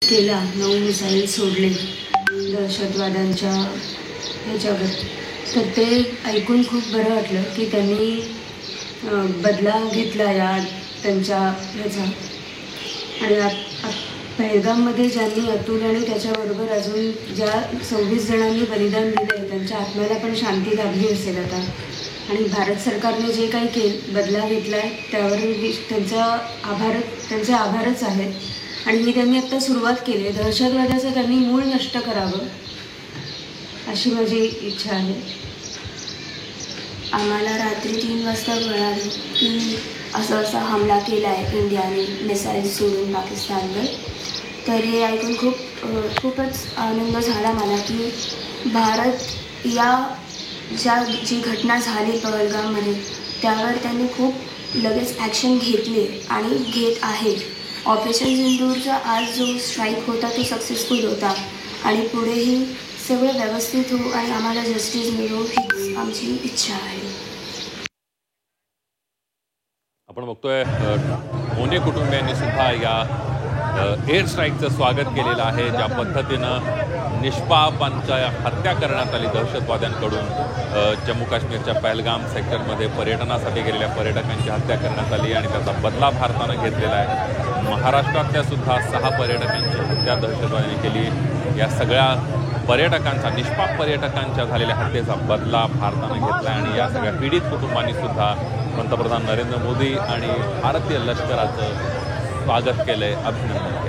केला, 9 मिसाईल सोडले दहशतवाद्यांच्या ह्याच्यावर, तर ते ऐकून खूप बरं वाटलं की त्यांनी बदला घेतला या त्यांच्या ह्याचा. आणि पहलगाममध्ये ज्यांनी अतुल आणि त्याच्याबरोबर अजून ज्या 26 जणांनी बलिदान दिलं त्यांच्या आत्म्याला पण शांती लाभली असेल आता. आणि भारत सरकारने जे काही बदला घेतला आहे त्यावर त्यांचे आभारच आहेत. आणि ही त्यांनी आत्ता सुरुवात केली आहे. दहशतवादाचं त्यांनी मूळ नष्ट करावं अशी माझी इच्छा आहे. आम्हाला रात्री 3 वाजता कळालं की असा हमला केला आहे इंडियाने मिसाईल सोडून पाकिस्तानवर. तर हे ऐकून खूपच आनंद झाला मला की भारत या जी घटना झाली पहलगाममध्ये त्यावर त्यांनी खूप लगेच ॲक्शन घेतले आणि घेत आहे. ऑपरेशन सिंदूरचा आज जो स्ट्राईक होता तो सक्सेसफुल होता आणि पुढेही सगळं व्यवस्थित हो आणि आम्हाला जस्टिस मिळो हीच आमची इच्छा आहे. आपण बघतोय मोने कुटुंबियांनी सुद्धा या एअर स्ट्राईकचं स्वागत केलेलं आहे. ज्या पद्धतीनं निष्पापांच्या हत्या करण्यात आली दहशतवाद्यांकडून जम्मू काश्मीरच्या पहलगाम सेक्टरमध्ये पर्यटनासाठी गेलेल्या पर्यटकांची हत्या करण्यात आली आणि त्याचा बदला भारतानं घेतलेला आहे. महाराष्ट्रातल्या सुद्धा 6 पर्यटकांची हत्या दहशतवाद्यांनी केली. या सगळ्या पर्यटकांचा, निष्पाप पर्यटकांच्या झालेल्या हत्येचा बदला भारतानं घेतला आणि या सगळ्या पीडित कुटुंबांनी सुद्धा पंतप्रधान नरेंद्र मोदी आणि भारतीय लष्कराचं स्वागत केलंय, अभिनंदन केलं.